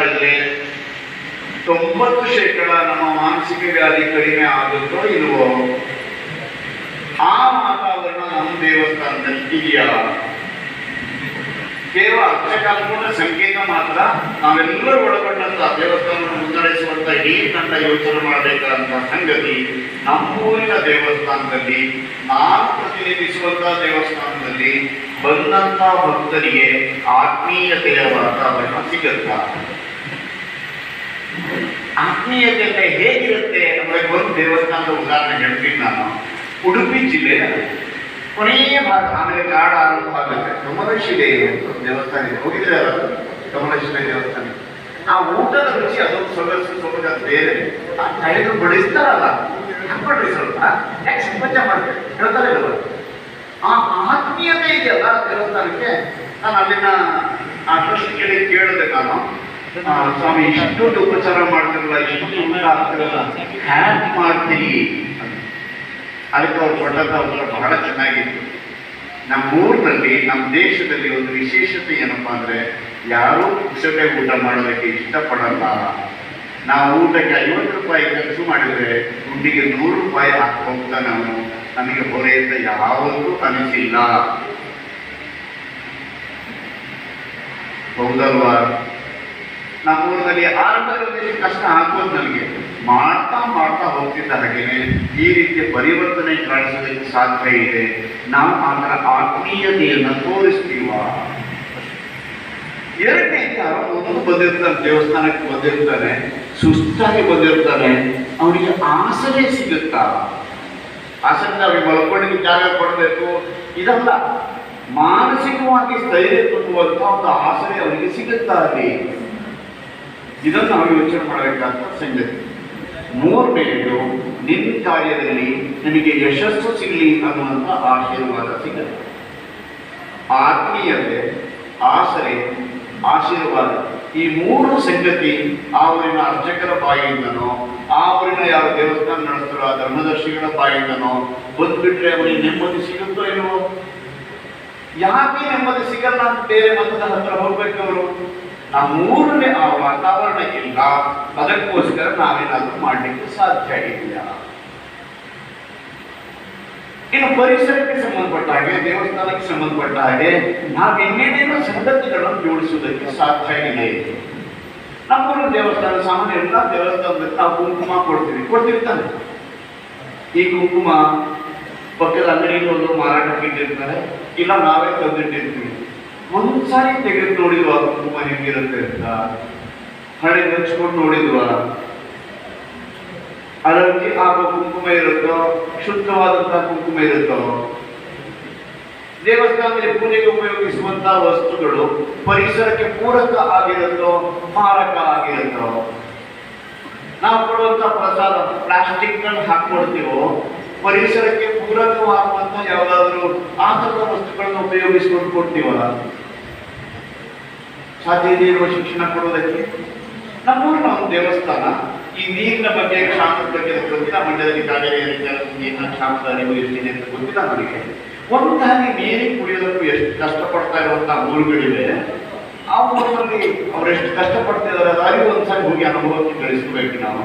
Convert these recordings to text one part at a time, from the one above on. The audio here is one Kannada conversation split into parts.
ದಿನಗಳಲ್ಲಿ 90% ನಮ್ಮ ಮಾನಸಿಕ ವ್ಯಾಧಿ ಕಡಿಮೆ ಆಗುತ್ತೋ ಇಲ್ವೋ? ಆ ವಾತಾವರಣ ನಮ್ಮ ದೇವಸ್ಥಾನದಲ್ಲಿ ಇದೆಯಾ? ಕೇವಲ ಅರ್ಚಕಾಲ್ಪದ ಸಂಕೇತ ಮಾತ್ರ. ನಾವೆಲ್ಲರೂ ಒಳಗೊಂಡಂತ ದೇವಸ್ಥಾನವನ್ನು ಮುನ್ನಡೆಸುವಂತ ಈ ತಂಡ ಯೋಚನೆ ಮಾಡಬೇಕಾದಂತ ಸಂಗತಿ ನಮ್ಮೂರಿನ ದೇವಸ್ಥಾನದಲ್ಲಿ, ನಾನು ಪ್ರತಿನಿಧಿಸುವಂತಹ ದೇವಸ್ಥಾನದಲ್ಲಿ ಬಂದಂತ ಭಕ್ತರಿಗೆ ಆತ್ಮೀಯತೆಯ ವಾತಾವರಣ ಸಿಗುತ್ತಾ? ಆತ್ಮೀಯತೆ ಹೇಗಿರುತ್ತೆ ನಮಗೆ ಒಂದು ದೇವಸ್ಥಾನದ ಉದಾಹರಣೆ ಹೇಳ್ತೀನಿ ನಾನು. ಉಡುಪಿ ಜಿಲ್ಲೆ ಕೊನೆಯ ಭಾಗ, ಆಮೇಲೆ ಕಾಡ ಆರಂಭ ಆಗುತ್ತೆ. ಕಮಲಶಿಲೆ ದೇವಸ್ಥಾನ ಇದೆ, ಹೋಗಿದ್ರೆ ಕಮಲಶಿಲೆ ದೇವಸ್ಥಾನ. ಆ ಊಟದ ರುಚಿ ಅದೊಂದು ಸೊಗಸು ಬೇರೆ. ಆ ತಲೆದು ಬಡಿಸ್ತಾರಲ್ಲ, ಹಾಕೊಳ್ರಿ ಸ್ವಲ್ಪ, ಯಾಕೆ ಸಂಕೋಚ ಮಾಡ್ತಾರೆ ಹೇಳ್ತಾರೆ ಇಲ್ವ? ಆ ಆತ್ಮೀಯತೆ ಇದೆಯಲ್ಲ ದೇವಸ್ಥಾನಕ್ಕೆ. ನಾನು ಅಲ್ಲಿನ ಆ ಟ್ರಸ್ಟ್ ಕೇಳಿದೆ ನಾನು, ಸ್ವಾಮಿ ಇಷ್ಟೊಂದು ಉಪಚಾರ ಮಾಡ್ತಿರಲ್ಲ, ಇಷ್ಟೊಂದು ಊಟ ಆಗ್ತಿರಲ್ಲ, ಹ್ಯಾಕ್ ಮಾಡ್ತೀರಿ? ಅದಕ್ಕೆ ಅವ್ರು ಕೊಟ್ಟಂತ ಉತ್ತರ ಬಹಳ ಚೆನ್ನಾಗಿತ್ತು. ನಮ್ಮೂರಿನಲ್ಲಿ, ನಮ್ಮ ದೇಶದಲ್ಲಿ ಒಂದು ವಿಶೇಷತೆ ಏನಪ್ಪಾ ಅಂದ್ರೆ, ಯಾರೂ ಪುಕ್ಷಟೆ ಊಟ ಮಾಡೋದಕ್ಕೆ ಇಷ್ಟಪಡಲ್ಲ. ನಾವು ಊಟಕ್ಕೆ 50 ರೂಪಾಯಿ ಖರ್ಚು ಮಾಡಿದ್ರೆ ದುಡ್ಡಿಗೆ 100 ರೂಪಾಯಿ ಹಾಕಿ ಹೋಗ್ತಾ ನಾವು, ನಮಗೆ ಹೊರೆ ಅಂತ ಯಾವತ್ತೂ ಅನಿಸಿಲ್ಲ. ಹೌದಲ್ವಾ? ನಮ್ಮೂರಿನಲ್ಲಿ ಆರಂಭದಲ್ಲಿ ಕಷ್ಟ ಆಗ್ಬೋದು ನನಗೆ, ಮಾಡ್ತಾ ಮಾಡ್ತಾ ಹೋಗ್ತಿದ್ದ ಹಾಗೇನೆ ಈ ರೀತಿಯ ಪರಿವರ್ತನೆ ಕಾಣಿಸೋದಕ್ಕೆ ಸಾಧ್ಯ ಇದೆ. ನಾವು ಆ ಥರ ಆತ್ಮೀಯತೆಯನ್ನು ತೋರಿಸ್ತೀವ. ಎರಡನೇ ಒಂದು ಬಂದಿರ್ತಾನೆ, ದೇವಸ್ಥಾನಕ್ಕೆ ಬಂದಿರ್ತಾನೆ, ಸುಸ್ತಾಗಿ ಬಂದಿರ್ತಾನೆ, ಅವನಿಗೆ ಆಸರೆ ಸಿಗುತ್ತಾ? ಆಸರೆ ಅವ್ರಿಗೆ ಮಲ್ಕೊಂಡಿಗೆ ಜಾಗ ಕೊಡಬೇಕು ಇದಲ್ಲ, ಮಾನಸಿಕವಾಗಿ ಸ್ಥೈರ್ಯ ತುಂಬುವಂಥ ಒಂದು ಆಸರೆ ಅವನಿಗೆ ಸಿಗುತ್ತಾ ಅಲ್ಲಿ? ಇದನ್ನು ನಾವು ಯೋಚನೆ ಮಾಡಬೇಕಾದ ಸಂಗತಿ. ಮೂರನೆಯದು, ನಿನ್ನ ಕಾರ್ಯದಲ್ಲಿ ನಿನಗೆ ಯಶಸ್ಸು ಸಿಗಲಿ ಅನ್ನುವಂಥ ಆಶೀರ್ವಾದ ಸಿಗಲಿ. ಆತ್ಮೀಯತೆ, ಆಸರೆ, ಆಶೀರ್ವಾದ, ಈ ಮೂರು ಸಂಗತಿ ಆ ಊರಿನ ಅರ್ಚಕರ ಬಾಯಿಯಿಂದನೋ, ಆ ಊರಿನ ಯಾವ ದೇವಸ್ಥಾನ ನಡೆಸ್ತಾರೋ ಆ ಧರ್ಮದರ್ಶಿಗಳ ಬಾಯಿಯಿಂದನೋ ಬಂದ್ಬಿಟ್ರೆ ಅವನಿಗೆ ನೆಮ್ಮದಿ ಸಿಗುತ್ತೋ ಇಲ್ವೋ? ಯಾಕೆ ನೆಮ್ಮದಿ ಸಿಗಲ್ಲ ಅಂತ ಬೇರೆ ಮತದ ಹತ್ರ ಹೋಗ್ಬೇಕು ಅವರು? ನಮ್ಮೂರಲ್ಲಿ ಆ ವಾತಾವರಣ ಇಲ್ಲ, ಅದಕ್ಕೋಸ್ಕರ ನಾವೇನಾದ್ರೂ ಮಾಡಲಿಕ್ಕೆ ಸಾಧ್ಯ ಇಲ್ಲ. ಇನ್ನು ಪರಿಸರಕ್ಕೆ ಸಂಬಂಧಪಟ್ಟ ಹಾಗೆ, ದೇವಸ್ಥಾನಕ್ಕೆ ಸಂಬಂಧಪಟ್ಟ ಹಾಗೆ ನಾವು ಇನ್ನೇನೇನೋ ಸಂಗತಿಗಳನ್ನು ಜೋಡಿಸುವುದಕ್ಕೆ ಸಾಧ್ಯ ಇದೆ. ನಮ್ಮೂರಿನ ದೇವಸ್ಥಾನ, ಸಾಮಾನ್ಯ ಎಲ್ಲ ದೇವಸ್ಥಾನದಲ್ಲಿ ನಾವು ಕುಂಕುಮ ಕೊಡ್ತೀವಿ ತಾನೆ. ಈ ಕುಂಕುಮ ಪಕ್ಕದ ಅಂಗಡಿಯಲ್ಲಿ ಒಂದು ಮಾರಾಟಕ್ಕೆ ಇಟ್ಟಿರ್ತಾರೆ, ಇಲ್ಲ ನಾವೇ ತಂದಿಟ್ಟಿರ್ತೀವಿ. ಒಂದ್ಸಾರಿ ತೆಗೆದು ನೋಡಿದ್ವ ಕುಂಕುಮ ಹೆಂಗಿರುತ್ತೆ ಅಂತ? ಹಳೆ ಹಚ್ಕೊಂಡು ನೋಡಿದ್ವ? ಅದರಲ್ಲಿ ಆಗ ಕುಂಕುಮ ಇರುತ್ತೋ, ಶುದ್ಧವಾದಂತಹ ಕುಂಕುಮ ಇರುತ್ತೋ? ದೇವಸ್ಥಾನದಲ್ಲಿ ಪೂಜೆಗೆ ಉಪಯೋಗಿಸುವಂತಹ ವಸ್ತುಗಳು ಪರಿಸರಕ್ಕೆ ಪೂರಕ ಆಗಿರುತ್ತೋ, ಮಾರಕ ಆಗಿರುತ್ತೋ? ನಾವು ಕೊಡುವಂತಹ ಪ್ರಸಾದ ಪ್ಲಾಸ್ಟಿಕ್ ನಲ್ಲಿ ಹಾಕೊಡ್ತೀವೋ, ಪರಿಸರಕ್ಕೆ ಪೂರಕವಾಗುವಂತ ಯಾವುದಾದ್ರೂ ಆ ಥರದ ವಸ್ತುಗಳನ್ನು ಉಪಯೋಗಿಸಿಕೊಂಡು ಕೊಡ್ತೀವಲ್ಲ? ಸಾಧ್ಯ ಇದೆ ಇರುವ ಶಿಕ್ಷಣ ಕೊಡೋದಕ್ಕೆ? ನಮ್ಮೂರಿನ ಒಂದು ದೇವಸ್ಥಾನ ಈ ನೀರಿನ ಬಗ್ಗೆ, ಕ್ಷಾಮದ ಬಗ್ಗೆ ಗೊತ್ತಿಲ್ಲ. ಮಂಡ್ಯದಲ್ಲಿ ಕಾವೇರಿ ನೀರಿನ ಕ್ಷಾಮದ ಅರಿವು ಎಷ್ಟಿದೆ ಅಂತ ಗೊತ್ತಿಲ್ಲ ನನಗೆ. ಒಂದಾಗಿ ನೀರಿಗೆ ಕುಡಿಯೋದಕ್ಕೂ ಎಷ್ಟು ಕಷ್ಟಪಡ್ತಾ ಇರುವಂತಹ ಊರುಗಳಿವೆ. ಆ ಊರಿನಲ್ಲಿ ಅವ್ರು ಎಷ್ಟು ಕಷ್ಟಪಡ್ತಾ ಇದ್ದಾರೆ ಅದು ಅರಿವು ಒಂದ್ಸಾರಿ ಹೋಗಿ ಅನುಭವಕ್ಕೆ ಗಳಿಸ್ಕೋಬೇಕು ನಾವು.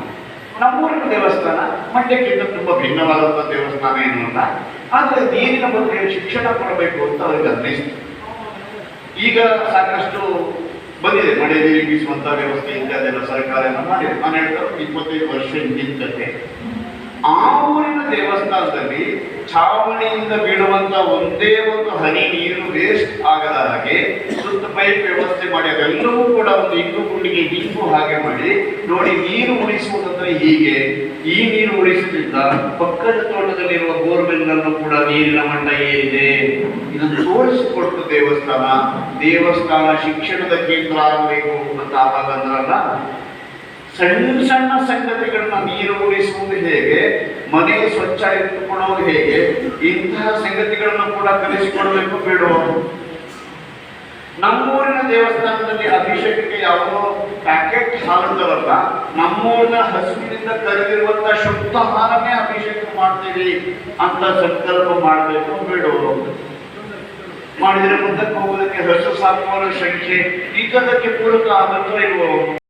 ನಮ್ಮೂರಿನ ದೇವಸ್ಥಾನ ಮಂಡ್ಯಕ್ಕಿಂತ ತುಂಬಾ ಭಿನ್ನವಾದಂತಹ ದೇವಸ್ಥಾನ ಏನು ಅಂತ, ಆದರೆ ನೀರಿನ ಬಗ್ಗೆ ಶಿಕ್ಷಣ ಕೊಡಬೇಕು ಅಂತ ಅವ್ರಿಗೆ ಅನ್ನಿಸ್ತು. ಈಗ ಸಾಕಷ್ಟು ಬಂದಿದೆ, ಮಳೆ ನೀರು ಬೀಸುವಂತಹ ವ್ಯವಸ್ಥೆ ಇತ್ಯಾದಿಲ್ಲ ಸರ್ಕಾರ ಮಾಡಿದೆ. ನಾನು ಹೇಳ್ತಾರೆ 25 ವರ್ಷ ಹಿಂದಿನ. ಆ ಊರಿನ ದೇವಸ್ಥಾನದಲ್ಲಿ ಛಾವಣಿಯಿಂದ ಬೀಳುವಂತ ಒಂದೇ ಒಂದು ಹನಿ ನೀರು ವೇಸ್ಟ್ ಆಗದ ಹಾಗೆ ಸುತ್ತ ಪೈಪ್ ವ್ಯವಸ್ಥೆ ಮಾಡಿ, ಅದೆಲ್ಲವೂ ಕೂಡ ಒಂದು ಇಂಗು ಗುಂಡಿಗೆ ಹಿಂಗು ಹಾಗೆ ಮಾಡಿ ನೋಡಿ. ನೀರು ಉಳಿಸುವುದಂದ್ರೆ ಹೀಗೆ, ಈ ನೀರು ಉಳಿಸುತ್ತಿದ್ದ ಪಕ್ಕದ ತೋಟದಲ್ಲಿರುವ ಬೋರ್ವೆಲ್ ಅನ್ನು ಕೂಡ ನೀರಿನ ಮಟ್ಟ ಏರಿದೆ. ಇದನ್ನು ತೋರಿಸಿಕೊಟ್ಟು ದೇವಸ್ಥಾನ ಶಿಕ್ಷಣದ ಕೇಂದ್ರ ಆಗಬೇಕು ಅಂತ ಆವಾಗ ಅಂದ್ರಲ್ಲ. ಸಣ್ಣ ಸಣ್ಣ ಸಂಗತಿಗಳನ್ನ ನೀರು ಉಳಿಸುವುದು ಹೇಗೆ, ಮನೆ ಸ್ವಚ್ಛ ಇಟ್ಟುಕೊಳ್ಳುವುದು ಹೇಗೆ, ಇಂತಹ ಸಂಗತಿಗಳನ್ನು ಕೂಡ ಕಲಿಸಿಕೊಡ್ಬೇಕು ಬೇಡೋ? ನಮ್ಮೂರಿನ ದೇವಸ್ಥಾನದಲ್ಲಿ ಅಭಿಷೇಕಕ್ಕೆ ಯಾವುದೋ ಪ್ಯಾಕೆಟ್ ಹಾಲುತ್ತವಲ್ಲ, ನಮ್ಮೂರಿನ ಹಸುವಿನಿಂದ ಕರೆದಿರುವಂತಹ ಶುದ್ಧ ಹಾಲನ್ನೇ ಅಭಿಷೇಕ ಮಾಡ್ತೀವಿ ಅಂತ ಸಂಕಲ್ಪ ಮಾಡಬೇಕು ಬೇಡೋ? ಮಾಡಿದ್ರೆ ಮುಂದಕ್ಕೆ ಹೋಗೋದಕ್ಕೆ ಹಸು ಸಾಕುವವರ ಸಂಖ್ಯೆ ಇದಕ್ಕೆ ಪೂರಕ ಆಗುತ್ತೋ ಇಲ್ವೋ?